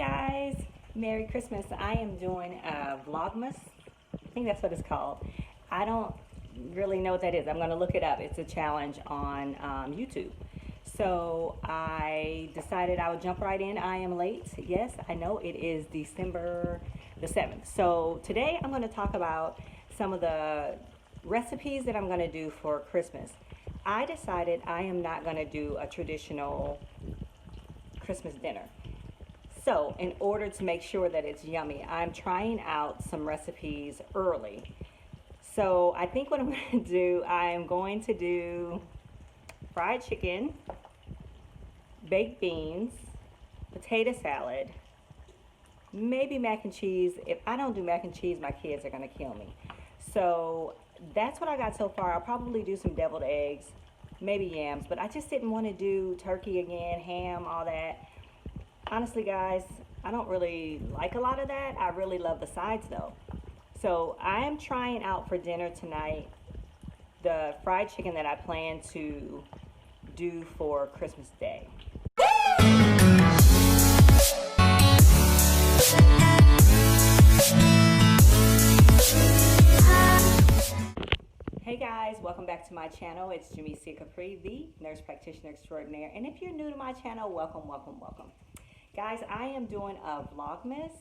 guys, Merry Christmas. I am doing a Vlogmas. I think that's what it's called. I don't really know what that is. I'm going to look it up. It's a challenge on YouTube. So I decided I would jump right in. I am late. Yes, I know it is December the 7th. So today I'm going to talk about some of the recipes that I'm going to do for Christmas. I decided I am not going to do a traditional Christmas dinner. So in order to make sure that it's yummy, I'm trying out some recipes early. So I think what I'm going to do, I'm going to do fried chicken, baked beans, potato salad, maybe mac and cheese. If I don't do mac and cheese, my kids are going to kill me. So that's what I got so far. I'll probably do some deviled eggs, maybe yams, but I just didn't want to do turkey again, ham, all that. Honestly, guys, I don't really like a lot of that. I really love the sides though. So I am trying out for dinner tonight the fried chicken that I plan to do for Christmas Day. Hey guys, welcome back to my channel. It's Jamecia Capri, the nurse practitioner extraordinaire. And if you're new to my channel, welcome, welcome, welcome. Guys, I am doing a Vlogmas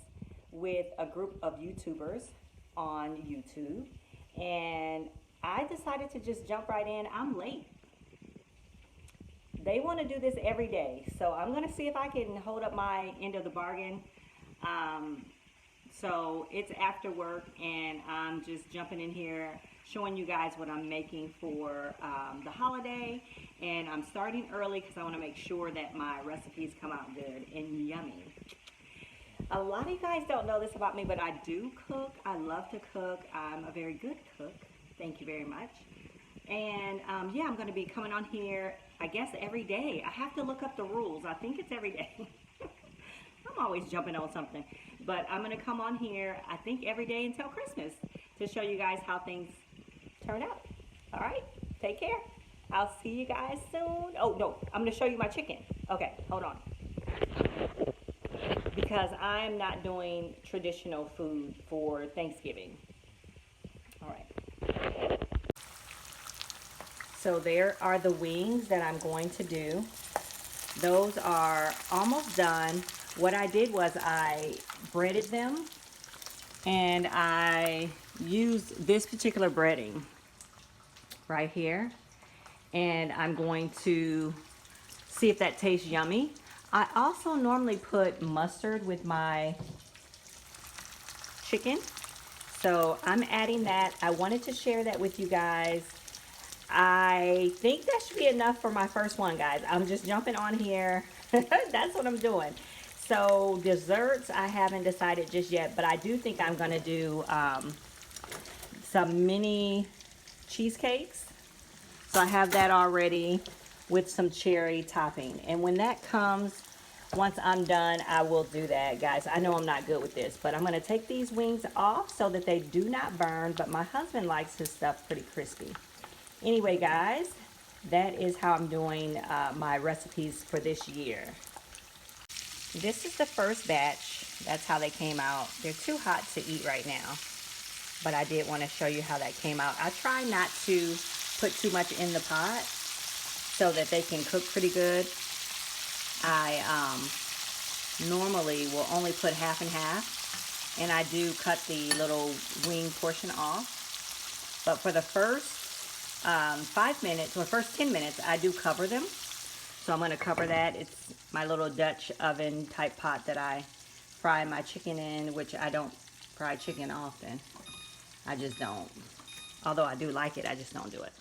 with a group of YouTubers on YouTube, and I decided to just jump right in. I'm late. They want to do this every day, so I'm going to see if I can hold up my end of the bargain. So it's after work, and I'm just jumping in here showing you guys what I'm making for the holiday. And I'm starting early because I want to make sure that my recipes come out good and yummy. A lot of you guys don't know this about me, but I do cook. I love to cook. I'm a very good cook. Thank you very much. And yeah, I'm going to be coming on here, I guess, every day. I have to look up the rules. I think it's every day. I'm always jumping on something. But I'm going to come on here, I think, every day until Christmas to show you guys how things turn out. All right? Take care. I'll see you guys soon. Oh, no. I'm going to show you my chicken. Okay, hold on. Because I'm not doing traditional food for Thanksgiving. All right. So there are the wings that I'm going to do. Those are almost done. What I did was I breaded them, and I used this particular breading right here, and I'm going to see if that tastes yummy. I also normally put mustard with my chicken, so I'm adding that. I wanted to share that with you guys. I think that should be enough for my first one, guys. I'm just jumping on here. That's what I'm doing. So desserts, I haven't decided just yet, but I do think I'm going to do some mini cheesecakes. So I have that already with some cherry topping. And when that comes, once I'm done, I will do that, guys. I know I'm not good with this, but I'm going to take these wings off so that they do not burn, but my husband likes his stuff pretty crispy. Anyway, guys, that is how I'm doing my recipes for this year. This is the first batch. That's how they came out. They're too hot to eat right now, but I did want to show you how that came out. I try not to put too much in the pot so that they can cook pretty good. I normally will only put half and half, and I do cut the little wing portion off. But for the first 5 minutes, or first 10 minutes, I do cover them. So I'm going to cover that. It's my little Dutch oven type pot that I fry my chicken in, which I don't fry chicken often. I just don't. Although I do like it, I just don't do it.